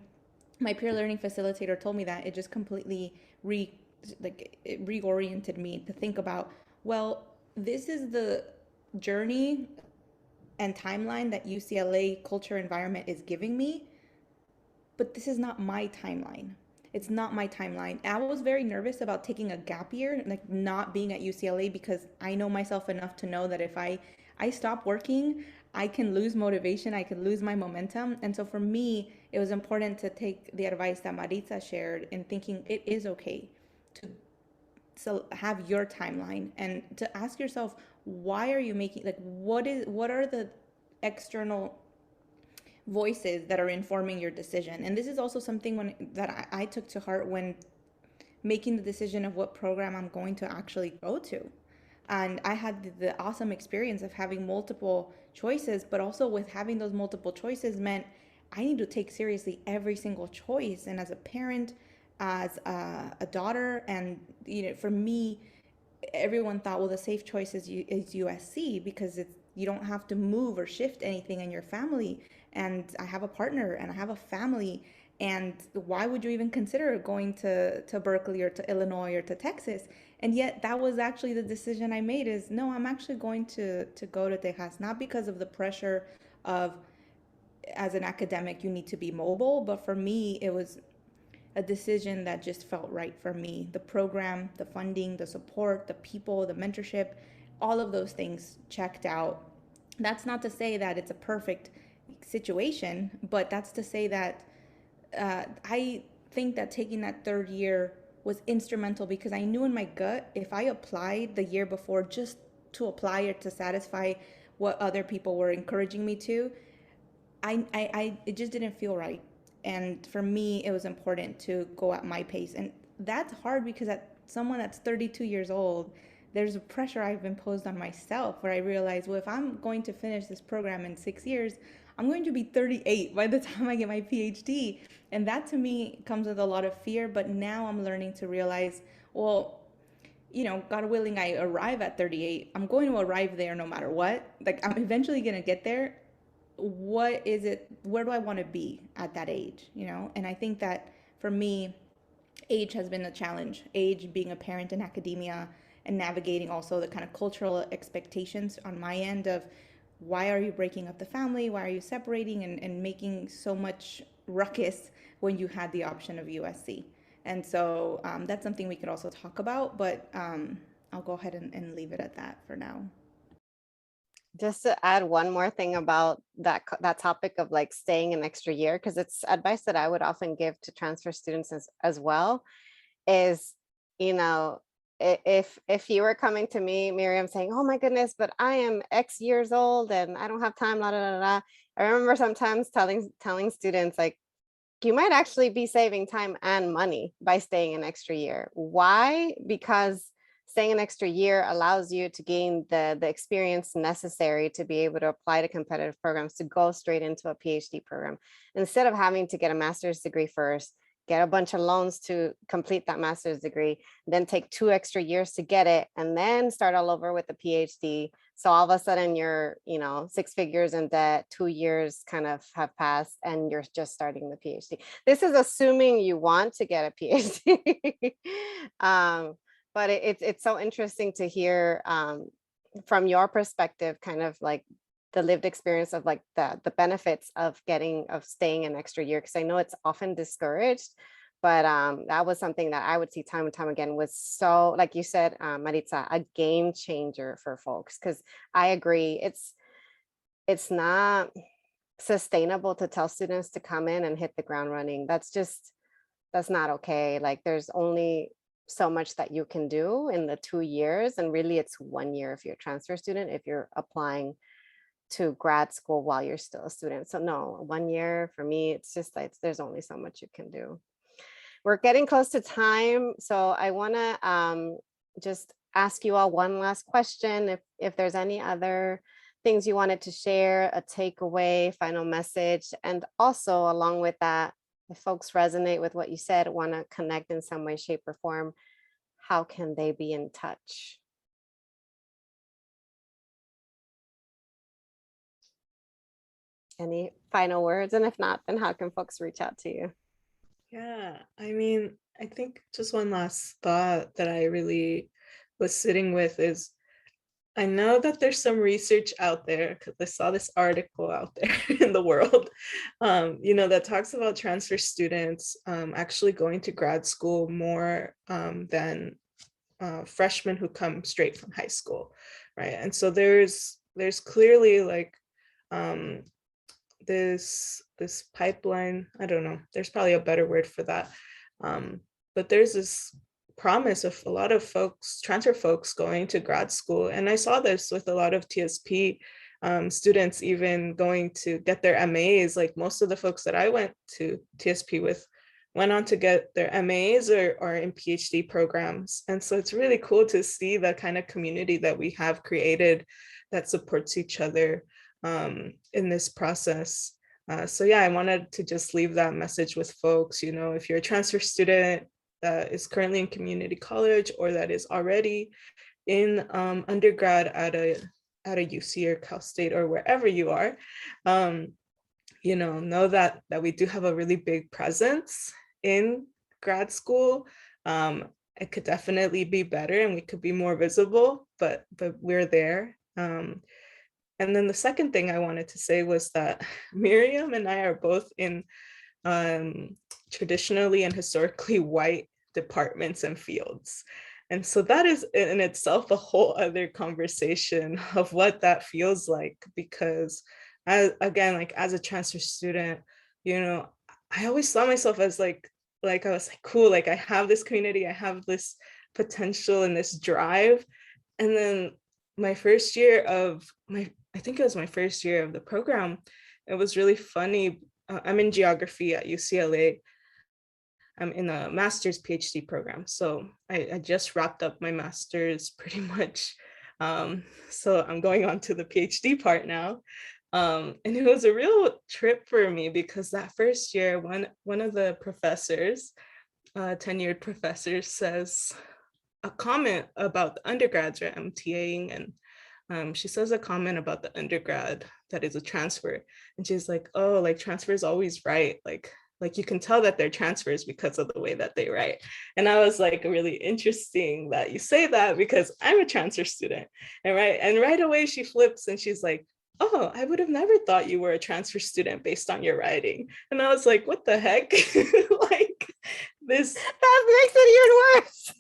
my peer learning facilitator told me that, it just completely it reoriented me to think about, well, this is the journey and timeline that UCLA culture environment is giving me, but this is not my timeline. It's not my timeline. I was very nervous about taking a gap year, like not being at UCLA, because I know myself enough to know that if I stop working, I can lose motivation, I can lose my momentum. And so for me, it was important to take the advice that Maritza shared in thinking it is okay to have your timeline, and to ask yourself, why are you making, like, what are the external voices that are informing your decision. And this is also something that I took to heart when making the decision of what program I'm going to actually go to. And I had the awesome experience of having multiple choices, but also with having those multiple choices meant I need to take seriously every single choice. And as a parent, as a daughter, and for me, everyone thought, well, the safe choice is USC, because you don't have to move or shift anything in your family. And I have a partner and I have a family. And why would you even consider going to Berkeley or to Illinois or to Texas? And yet that was actually the decision I made, is no, I'm actually going to go to Texas, not because of the pressure of, as an academic, you need to be mobile. But for me, it was a decision that just felt right for me. The program, the funding, the support, the people, the mentorship, all of those things checked out. That's not to say that it's a perfect situation, but that's to say that I think that taking that third year was instrumental, because I knew in my gut, if I applied the year before just to apply or to satisfy what other people were encouraging me to, it just didn't feel right. And for me, it was important to go at my pace. And that's hard, because at someone that's 32 years old, there's a pressure I've imposed on myself, where I realize, well, if I'm going to finish this program in 6 years, I'm going to be 38 by the time I get my PhD. And that to me comes with a lot of fear. But now I'm learning to realize, well, God willing, I arrive at 38, I'm going to arrive there no matter what. Like, I'm eventually going to get there. What is it? Where do I want to be at that age? And I think that for me, age has been a challenge. Age, being a parent in academia, and navigating also the kind of cultural expectations on my end of, why are you breaking up the family? Why are you separating and making so much ruckus when you had the option of USC? And so that's something we could also talk about, but I'll go ahead and leave it at that for now. Just to add one more thing about that topic of like staying an extra year, because it's advice that I would often give to transfer students as well, is, if you were coming to me, Miriam, saying, oh my goodness, but I am X years old and I don't have time, la, da, da, da. I remember sometimes telling students, like, you might actually be saving time and money by staying an extra year. Why? Because staying an extra year allows you to gain the experience necessary to be able to apply to competitive programs, to go straight into a PhD program, instead of having to get a master's degree first, get a bunch of loans to complete that master's degree, then take 2 extra years to get it, and then start all over with the PhD. So all of a sudden you're, 6 figures in debt, 2 years kind of have passed, and you're just starting the PhD. This is assuming you want to get a PhD. But it's so interesting to hear from your perspective, kind of like the lived experience of like the benefits of staying an extra year, because I know it's often discouraged, but that was something that I would see time and time again was, so like you said, Maritza, a game changer for folks. Because I agree, it's not sustainable to tell students to come in and hit the ground running. That's not okay. Like, there's only so much that you can do in the 2 years. And really it's 1 year if you're a transfer student, if you're applying to grad school while you're still a student. So no, 1 year for me, it's just like there's only so much you can do. We're getting close to time. So I want to just ask you all one last question. If there's any other things you wanted to share, a takeaway, final message, and also along with that, if folks resonate with what you said, want to connect in some way, shape, or form, how can they be in touch? Any final words? And if not, then how can folks reach out to you? Yeah, I mean, I think just one last thought that I really was sitting with is I know that there's some research out there because I saw this article out there in the world, that talks about transfer students actually going to grad school more than freshmen who come straight from high school, right? And so there's clearly like um, this pipeline. I don't know. There's probably a better word for that, but there's this promise of a lot of folks, transfer folks, going to grad school, and I saw this with a lot of TSP students even going to get their MAs. Like most of the folks that I went to TSP with went on to get their MAs or in PhD programs. And so it's really cool to see the kind of community that we have created that supports each other in this process. So yeah, I wanted to just leave that message with folks. If you're a transfer student that is currently in community college or that is already in undergrad at a UC or Cal State or wherever you are, know that we do have a really big presence in grad school. It could definitely be better and we could be more visible, but we're there. And then the second thing I wanted to say was that Miriam and I are both in traditionally and historically white departments and fields. And so that is in itself a whole other conversation of what that feels like, because as a transfer student, I always saw myself as like I was like, cool, like I have this community, I have this potential and this drive. And then my first year of I think it was my first year of the program, it was really funny. I'm in geography at UCLA. I'm in a master's PhD program. So I just wrapped up my master's pretty much. So I'm going on to the PhD part now. And it was a real trip for me because that first year, one of the professors, tenured professors, says a comment about the undergrads or MTAing, and she says a comment about the undergrad that is a transfer, and she's like, oh, like transfer is always right, like you can tell that they're transfers because of the way that they write. And I was like, really interesting that you say that because I'm a transfer student. And right away she flips and she's like, oh, I would have never thought you were a transfer student based on your writing. And I was like, what the heck? Like this That makes it even worse.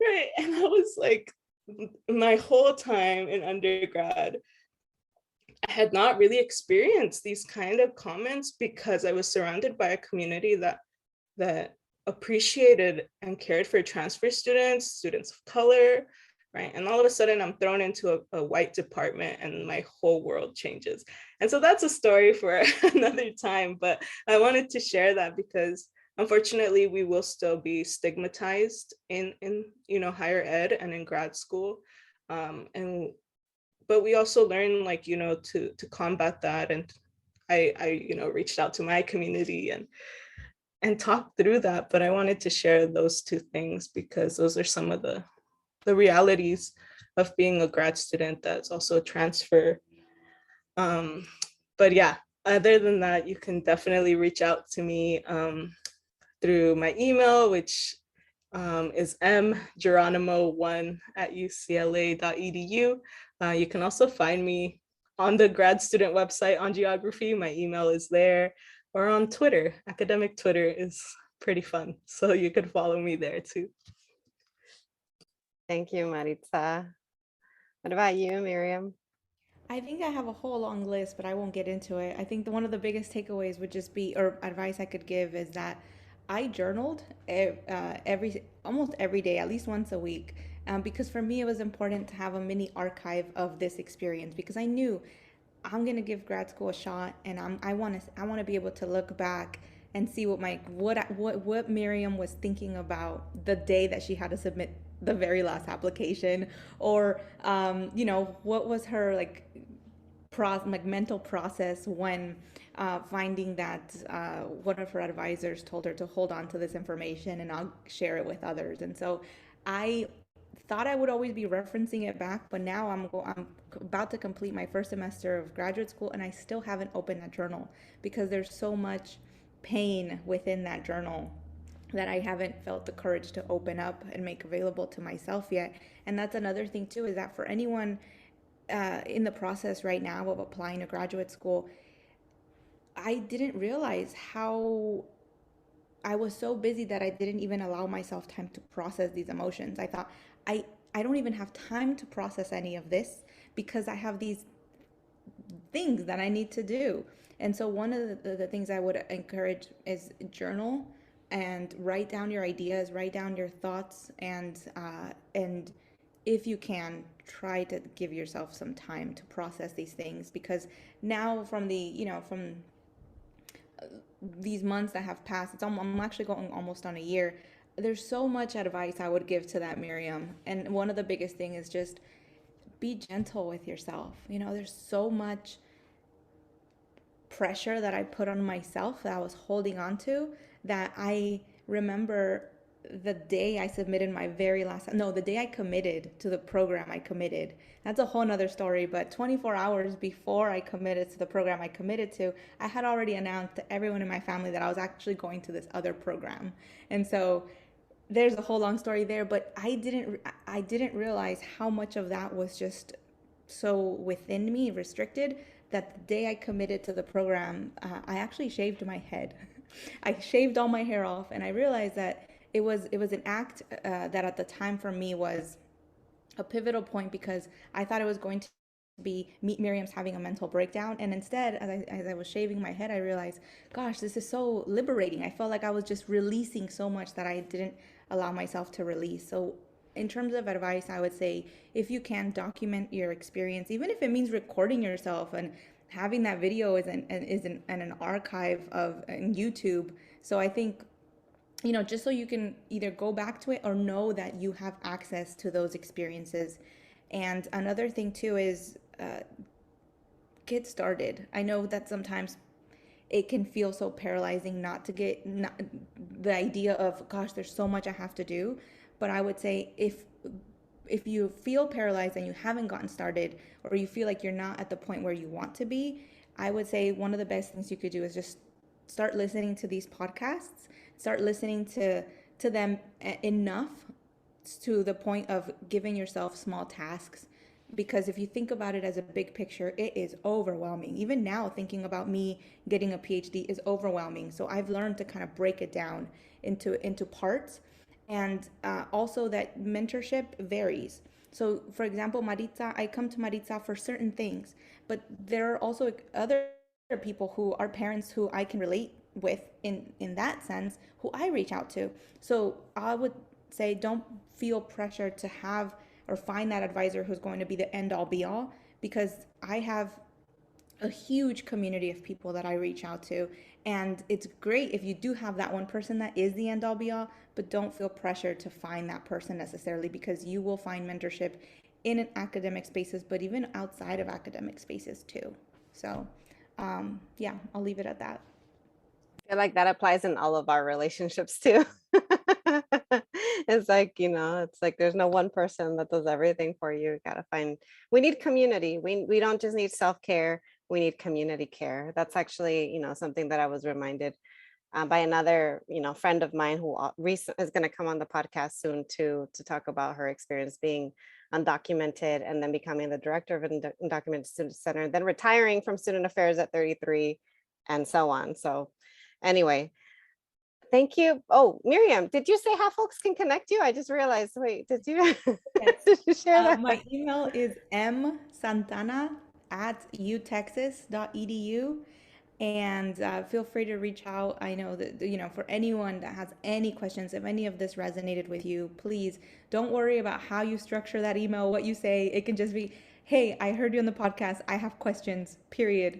Right. And I was like, my whole time in undergrad, I had not really experienced these kind of comments because I was surrounded by a community that appreciated and cared for transfer students of color, right? And all of a sudden I'm thrown into a white department and my whole world changes. And so that's a story for another time, but I wanted to share that because unfortunately we will still be stigmatized in higher ed and in grad school. But we also learn to combat that. And I reached out to my community and talked through that. But I wanted to share those two things because those are some of the realities of being a grad student that's also a transfer. But yeah, other than that, you can definitely reach out to me through my email, which is mgeronimo1@ucla.edu. You can also find me on the grad student website on geography. My email is there, or on Twitter. Academic Twitter is pretty fun, so you could follow me there too. Thank you, Maritza. What about you, Miriam? I think I have a whole long list, but I won't get into it. I think one of the biggest takeaways would just be, or advice I could give, is that I journaled almost every day, at least once a week, because for me it was important to have a mini archive of this experience because I knew I'm gonna give grad school a shot, and I want to be able to look back and see what Miriam was thinking about the day that she had to submit the very last application, or what was her like mental process when finding that one of her advisors told her to hold on to this information and I'll share it with others. And so I thought I would always be referencing it back, but now I'm about to complete my first semester of graduate school and I still haven't opened that journal because there's so much pain within that journal that I haven't felt the courage to open up and make available to myself yet. And that's another thing too, is that for anyone in the process right now of applying to graduate school, I didn't realize how I was so busy that I didn't even allow myself time to process these emotions. I thought I I don't even have time to process any of this because I have these things that I need to do. And so one of the things I would encourage is journal and write down your ideas, write down your thoughts, and if you can, try to give yourself some time to process these things because now from from these months that have passed, I'm actually going almost on a year. There's so much advice I would give to that Miriam, and one of the biggest thing is just be gentle with yourself. There's so much pressure that I put on myself that I was holding on to, that I remember the day I submitted my very last, no, the day I committed to the program I committed. That's a whole nother story, but 24 hours before I committed to the program I committed to, I had already announced to everyone in my family that I was actually going to this other program. And so there's a whole long story there, but I didn't realize how much of that was just so within me, restricted, that the day I committed to the program, I actually shaved my head. I shaved all my hair off, and I realized that it was an act that at the time for me was a pivotal point because I thought it was going to be meet Miriam's having a mental breakdown, and instead, as I was shaving my head, I realized, gosh, this is so liberating. I felt like I was just releasing so much that I didn't allow myself to release. So in terms of advice, I would say if you can document your experience, even if it means recording yourself and having that video an archive of in YouTube. So I think just so you can either go back to it or know that you have access to those experiences. And another thing too is get started. I know that sometimes it can feel so paralyzing not to the idea of, gosh, there's so much I have to do. But I would say if you feel paralyzed and you haven't gotten started, or you feel like you're not at the point where you want to be, I would say one of the best things you could do is just start listening to these podcasts, start listening to them enough to the point of giving yourself small tasks. Because if you think about it as a big picture, it is overwhelming. Even now, thinking about me getting a PhD is overwhelming. So I've learned to kind of break it down into parts. And also that mentorship varies. So for example, Maritza, I come to Maritza for certain things, but there are also other people who are parents who I can relate with in that sense, who I reach out to. So I would say don't feel pressure to have or find that advisor who's going to be the end all be all, because I have a huge community of people that I reach out to. And it's great if you do have that one person that is the end all be all, but don't feel pressure to find that person necessarily, because you will find mentorship in an academic spaces, but even outside of academic spaces too. So yeah, I'll leave it at that. I feel like that applies in all of our relationships too. It's like, it's like there's no one person that does everything for you. You gotta find, we need community. We don't just need self-care, we need community care. That's actually, something that I was reminded by another, friend of mine who is going to come on the podcast soon to talk about her experience being undocumented and then becoming the director of an undocumented student center, then retiring from student affairs at 33 and so on. So anyway, thank you. Oh, Miriam, did you say how folks can connect you? I just realized, wait, did you, Yes. did you share that? My email is msantana@utexas.edu. And feel free to reach out. I know that, for anyone that has any questions, if any of this resonated with you, please don't worry about how you structure that email, what you say. It can just be, hey, I heard you on the podcast. I have questions, period.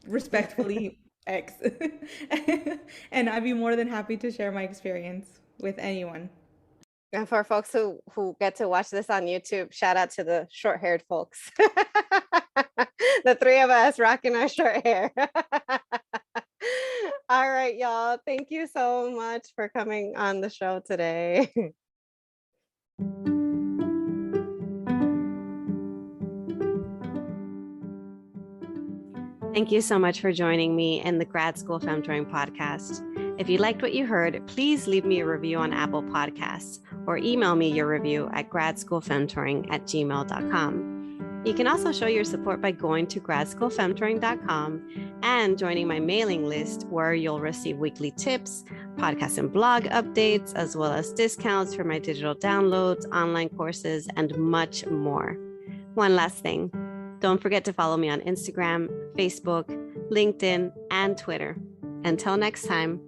Respectfully, X. And I'd be more than happy to share my experience with anyone. And for folks who get to watch this on YouTube, shout out to the short-haired folks. The three of us rocking our short hair. All right, y'all. Thank you so much for coming on the show today. Thank you so much for joining me in the Grad School Femtoring Podcast. If you liked what you heard, please leave me a review on Apple Podcasts or email me your review at gradschoolfemtoring@gmail.com. You can also show your support by going to gradschoolfemtoring.com and joining my mailing list, where you'll receive weekly tips, podcast and blog updates, as well as discounts for my digital downloads, online courses, and much more. One last thing. Don't forget to follow me on Instagram, Facebook, LinkedIn, and Twitter. Until next time.